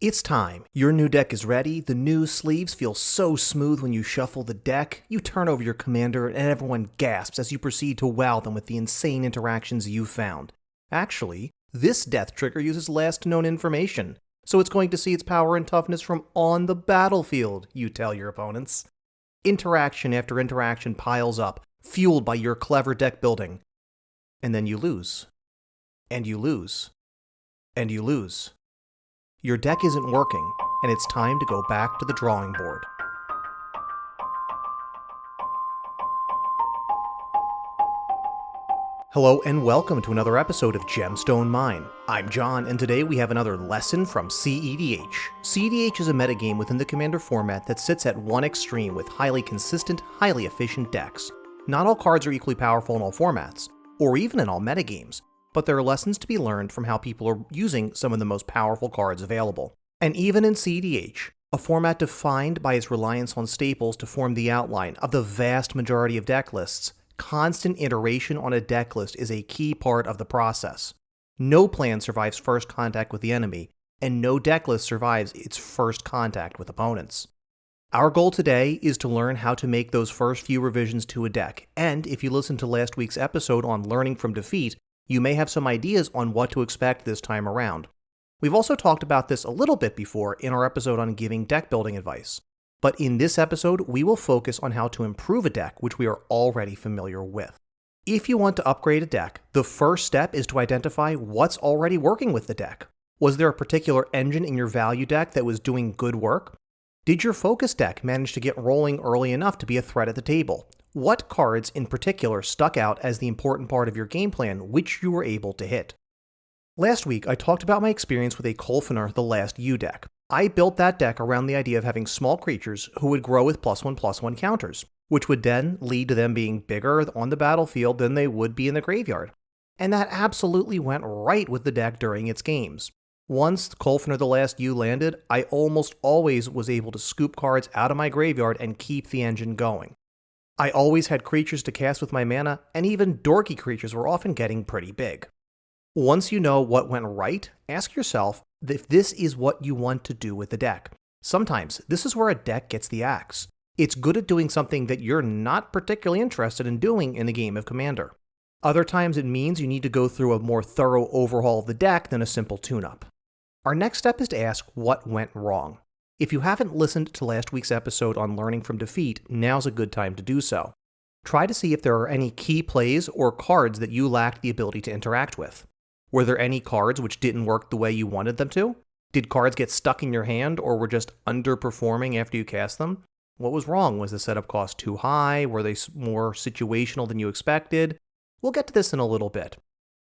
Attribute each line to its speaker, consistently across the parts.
Speaker 1: It's time. Your new deck is ready. The new sleeves feel so smooth when you shuffle the deck. You turn over your commander and everyone gasps as you proceed to wow them with the insane interactions you've found. Actually, this death trigger uses last known information, so it's going to see its power and toughness from on the battlefield, you tell your opponents. Interaction after interaction piles up, fueled by your clever deck building. And then you lose. And you lose. And you lose. Your deck isn't working, and it's time to go back to the drawing board. Hello and welcome to another episode of Gemstone Mine. I'm John, and today we have another lesson from cEDH. cEDH is a metagame within the Commander format that sits at one extreme with highly consistent, highly efficient decks. Not all cards are equally powerful in all formats, or even in all metagames, but there are lessons to be learned from how people are using some of the most powerful cards available. And even in cEDH, a format defined by its reliance on staples to form the outline of the vast majority of deck lists, constant iteration on a deck list is a key part of the process. No plan survives first contact with the enemy, and no deck list survives its first contact with opponents. Our goal today is to learn how to make those first few revisions to a deck, and if you listened to last week's episode on learning from defeat, you may have some ideas on what to expect this time around. We've also talked about this a little bit before in our episode on giving deck building advice, but in this episode we will focus on how to improve a deck which we are already familiar with. If you want to upgrade a deck, the first step is to identify what's already working with the deck. Was there a particular engine in your value deck that was doing good work? Did your focus deck manage to get rolling early enough to be a threat at the table? What cards in particular stuck out as the important part of your game plan which you were able to hit? Last week I talked about my experience with a Kolfner The Last U deck. I built that deck around the idea of having small creatures who would grow with +1/+1 counters, which would then lead to them being bigger on the battlefield than they would be in the graveyard. And that absolutely went right with the deck during its games. Once Kolfner The Last U landed, I almost always was able to scoop cards out of my graveyard and keep the engine going. I always had creatures to cast with my mana, and even dorky creatures were often getting pretty big. Once you know what went right, ask yourself if this is what you want to do with the deck. Sometimes this is where a deck gets the axe. It's good at doing something that you're not particularly interested in doing in a game of Commander. Other times it means you need to go through a more thorough overhaul of the deck than a simple tune-up. Our next step is to ask what went wrong. If you haven't listened to last week's episode on learning from defeat, now's a good time to do so. Try to see if there are any key plays or cards that you lacked the ability to interact with. Were there any cards which didn't work the way you wanted them to? Did cards get stuck in your hand or were just underperforming after you cast them? What was wrong? Was the setup cost too high? Were they more situational than you expected? We'll get to this in a little bit.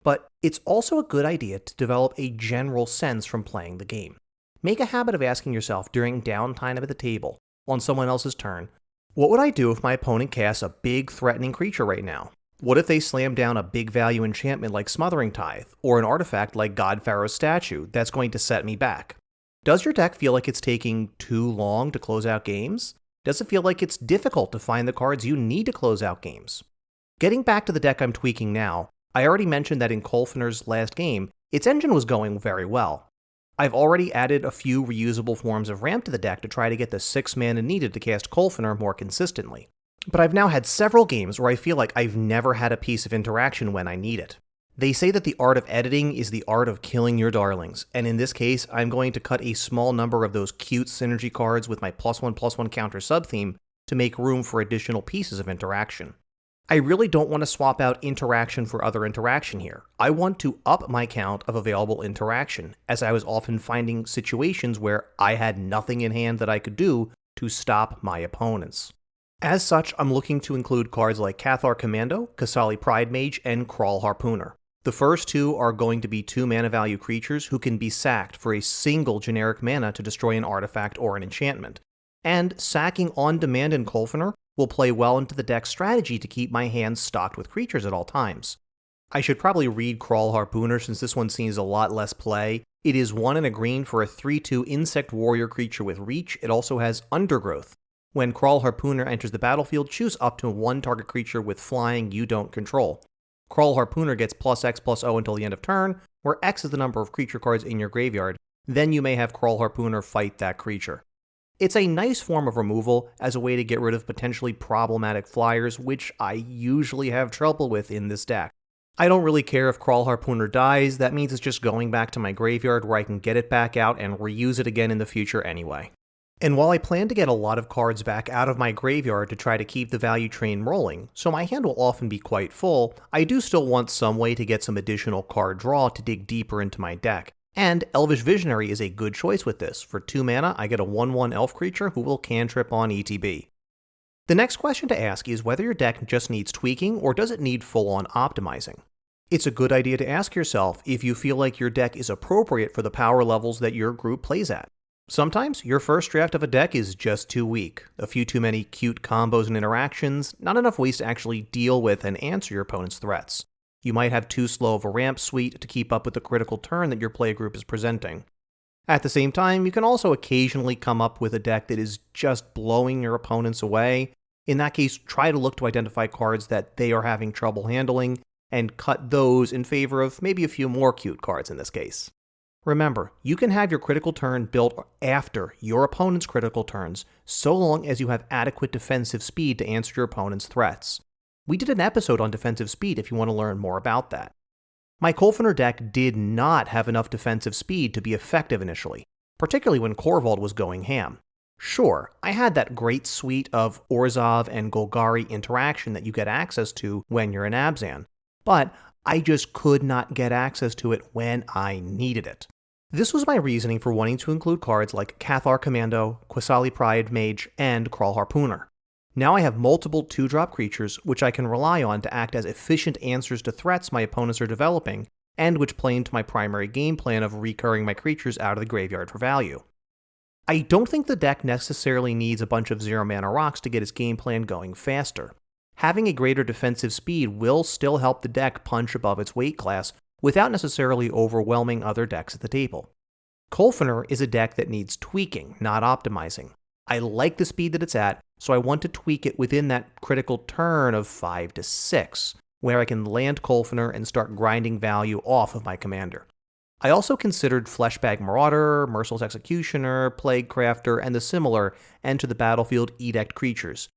Speaker 1: But it's also a good idea to develop a general sense from playing the game. Make a habit of asking yourself during downtime at the table, on someone else's turn, what would I do if my opponent casts a big threatening creature right now? What if they slam down a big value enchantment like Smothering Tithe, or an artifact like God Pharaoh's Statue that's going to set me back? Does your deck feel like it's taking too long to close out games? Does it feel like it's difficult to find the cards you need to close out games? Getting back to the deck I'm tweaking now, I already mentioned that in Kolfner's last game, its engine was going very well. I've already added a few reusable forms of ramp to the deck to try to get the 6 mana needed to cast Kolfner more consistently. But I've now had several games where I feel like I've never had a piece of interaction when I need it. They say that the art of editing is the art of killing your darlings, and in this case, I'm going to cut a small number of those cute synergy cards with my +1/+1 counter subtheme to make room for additional pieces of interaction. I really don't want to swap out interaction for other interaction here. I want to up my count of available interaction, as I was often finding situations where I had nothing in hand that I could do to stop my opponents. As such, I'm looking to include cards like Cathar Commando, Kasali Pridemage, and Kraul Harpooner. The first two are going to be 2 mana value creatures who can be sacked for a single generic mana to destroy an artifact or an enchantment. And sacking on demand in Kolfner will play well into the deck's strategy to keep my hands stocked with creatures at all times. I should probably read Kraul Harpooner since this one sees a lot less play. It is 1 and a green for a 3/2 insect warrior creature with reach. It also has Undergrowth. When Kraul Harpooner enters the battlefield, choose up to 1 target creature with flying you don't control. Kraul Harpooner gets +X/+0 until the end of turn, where X is the number of creature cards in your graveyard, Then you may have Crawl Harpooner fight that creature. It's a nice form of removal as a way to get rid of potentially problematic flyers, which I usually have trouble with in this deck. I don't really care if Crawl Harpooner dies, that means it's just going back to my graveyard where I can get it back out and reuse it again in the future anyway. And while I plan to get a lot of cards back out of my graveyard to try to keep the value train rolling, so my hand will often be quite full, I do still want some way to get some additional card draw to dig deeper into my deck. And Elvish Visionary is a good choice with this. For 2 mana, I get a 1/1 elf creature who will cantrip on ETB. The next question to ask is whether your deck just needs tweaking or does it need full-on optimizing. It's a good idea to ask yourself if you feel like your deck is appropriate for the power levels that your group plays at. Sometimes your first draft of a deck is just too weak, a few too many cute combos and interactions, not enough ways to actually deal with and answer your opponent's threats. You might have too slow of a ramp suite to keep up with the critical turn that your playgroup is presenting. At the same time, you can also occasionally come up with a deck that is just blowing your opponents away. In that case, try to look to identify cards that they are having trouble handling, and cut those in favor of maybe a few more cute cards in this case. Remember, you can have your critical turn built after your opponent's critical turns, so long as you have adequate defensive speed to answer your opponent's threats. We did an episode on defensive speed if you want to learn more about that. My Kolfener deck did not have enough defensive speed to be effective initially, particularly when Korvold was going ham. Sure, I had that great suite of Orzhov and Golgari interaction that you get access to when you're in Abzan, but I just could not get access to it when I needed it. This was my reasoning for wanting to include cards like Cathar Commando, Qasali Pride Mage, and Crawl Harpooner. Now I have multiple 2-drop creatures which I can rely on to act as efficient answers to threats my opponents are developing, and which play into my primary game plan of recurring my creatures out of the graveyard for value. I don't think the deck necessarily needs a bunch of 0-mana rocks to get its game plan going faster. Having a greater defensive speed will still help the deck punch above its weight class without necessarily overwhelming other decks at the table. Kolfener is a deck that needs tweaking, not optimizing. I like the speed that it's at, so I want to tweak it within that critical turn of 5 to 6, where I can land Kolfener and start grinding value off of my commander. I also considered Fleshbag Marauder, Merciless Executioner, Plague Crafter, and the similar Enter the Battlefield Edict creatures.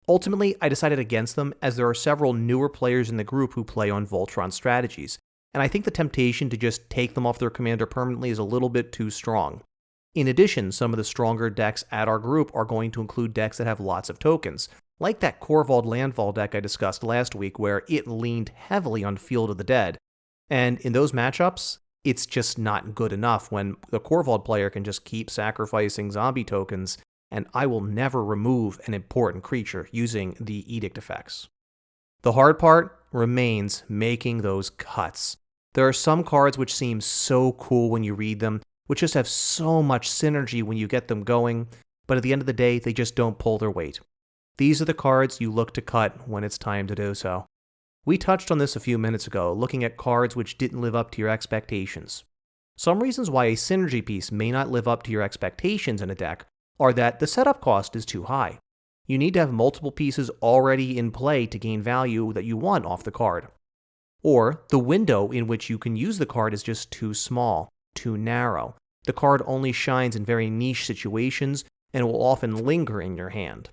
Speaker 1: Ultimately, I decided against them as there are several newer players in the group who play on Voltron strategies, and I think the temptation to just take them off their commander permanently is a little bit too strong. In addition, some of the stronger decks at our group are going to include decks that have lots of tokens, like that Korvold Landfall deck I discussed last week where it leaned heavily on Field of the Dead. And in those matchups, it's just not good enough when the Korvold player can just keep sacrificing zombie tokens, and I will never remove an important creature using the Edict effects. The hard part remains making those cuts. There are some cards which seem so cool when you read them, which just have so much synergy when you get them going, but at the end of the day, they just don't pull their weight. These are the cards you look to cut when it's time to do so. We touched on this a few minutes ago, looking at cards which didn't live up to your expectations. Some reasons why a synergy piece may not live up to your expectations in a deck are that the setup cost is too high. You need to have multiple pieces already in play to gain value that you want off the card. Or the window in which you can use the card is just too small, too narrow. The card only shines in very niche situations and will often linger in your hand.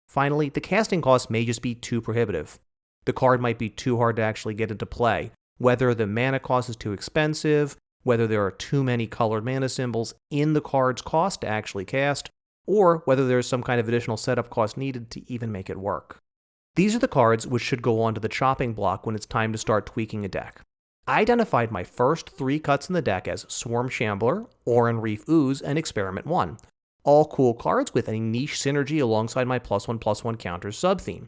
Speaker 1: Finally, the casting cost may just be too prohibitive. The card might be too hard to actually get into play, whether the mana cost is too expensive, whether there are too many colored mana symbols in the card's cost to actually cast, or whether there's some kind of additional setup cost needed to even make it work. These are the cards which should go onto the chopping block when it's time to start tweaking a deck. I identified my first 3 cuts in the deck as Swarm Shambler, Oran Reef Ooze, and Experiment 1. All cool cards with a niche synergy alongside my +1/+1 counters sub-theme.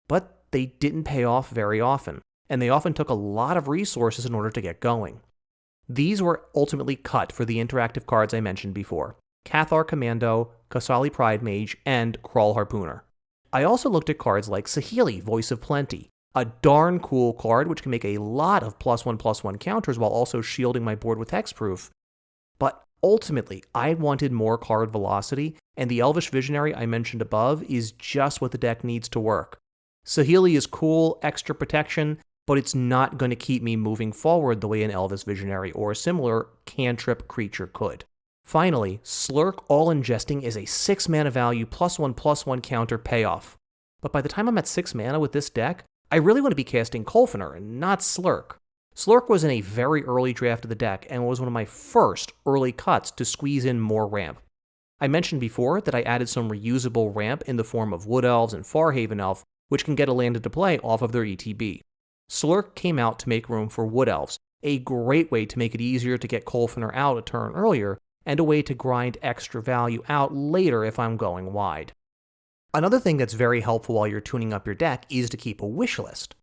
Speaker 1: But they didn't pay off very often, and they often took a lot of resources in order to get going. These were ultimately cut for the interactive cards I mentioned before: Cathar Commando, Qasali Pride Mage, and Crawl Harpooner. I also looked at cards like Saheeli, Voice of Plenty, a darn cool card which can make a lot of +1/+1 counters while also shielding my board with hexproof. But ultimately, I wanted more card velocity, and the Elvish Visionary I mentioned above is just what the deck needs to work. Saheeli is cool, extra protection, but it's not going to keep me moving forward the way an Elvis Visionary or a similar cantrip creature could. Finally, Slurk All Ingesting is a 6 mana value +1/+1 counter payoff. But by the time I'm at 6 mana with this deck, I really want to be casting Kolfener and not Slurk. Slurk was in a very early draft of the deck and was one of my first early cuts to squeeze in more ramp. I mentioned before that I added some reusable ramp in the form of Wood Elves and Farhaven Elf, which can get a land into play off of their ETB. Slurk came out to make room for Wood Elves, a great way to make it easier to get Kolfener out a turn earlier, and a way to grind extra value out later if I'm going wide. Another thing that's very helpful while you're tuning up your deck is to keep a wish list.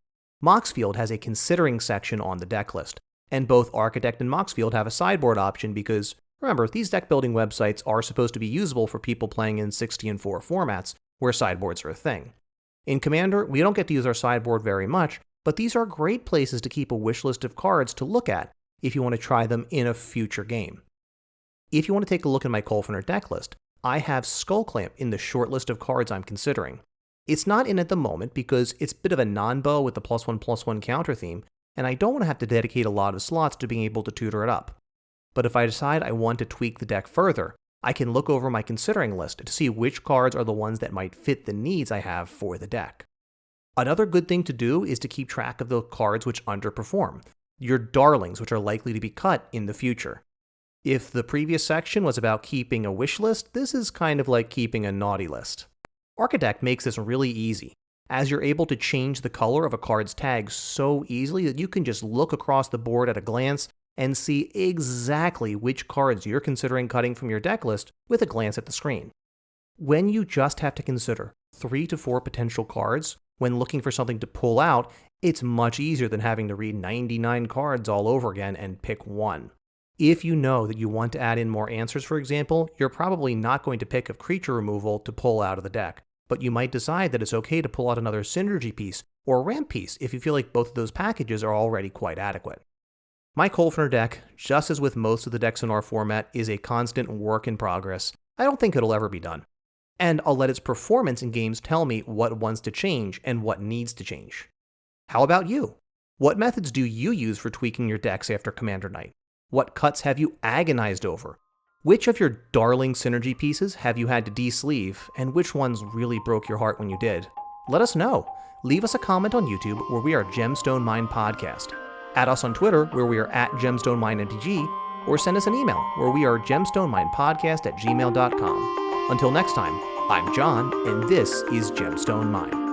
Speaker 1: Moxfield has a considering section on the deck list, and both Architect and Moxfield have a sideboard option because, remember, these deck building websites are supposed to be usable for people playing in 60-4 formats where sideboards are a thing. In Commander, we don't get to use our sideboard very much, but these are great places to keep a wish list of cards to look at if you want to try them in a future game. If you want to take a look at my Kolfener deck list, I have Skullclamp in the short list of cards I'm considering. It's not in at the moment because it's a bit of a non-bow with the +1/+1 counter theme, and I don't want to have to dedicate a lot of slots to being able to tutor it up. But if I decide I want to tweak the deck further, I can look over my considering list to see which cards are the ones that might fit the needs I have for the deck. Another good thing to do is to keep track of the cards which underperform, your darlings which are likely to be cut in the future. If the previous section was about keeping a wish list, this is kind of like keeping a naughty list. Architect makes this really easy, as you're able to change the color of a card's tag so easily that you can just look across the board at a glance and see exactly which cards you're considering cutting from your deck list with a glance at the screen. When you just have to consider 3 to 4 potential cards when looking for something to pull out, it's much easier than having to read 99 cards all over again and pick one. If you know that you want to add in more answers, for example, you're probably not going to pick a creature removal to pull out of the deck, but you might decide that it's okay to pull out another synergy piece or ramp piece if you feel like both of those packages are already quite adequate. My Kolfener deck, just as with most of the decks in our format, is a constant work in progress. I don't think it'll ever be done. And I'll let its performance in games tell me what wants to change and what needs to change. How about you? What methods do you use for tweaking your decks after Commander Night? What cuts have you agonized over? Which of your darling synergy pieces have you had to de-sleeve, and which ones really broke your heart when you did? Let us know. Leave us a comment on YouTube where we are Gemstone Mine Podcast. Add us on Twitter where we are at GemstoneMineMTG, or send us an email where we are gemstoneminepodcast@gmail.com. Until next time, I'm John, and this is Gemstone Mine.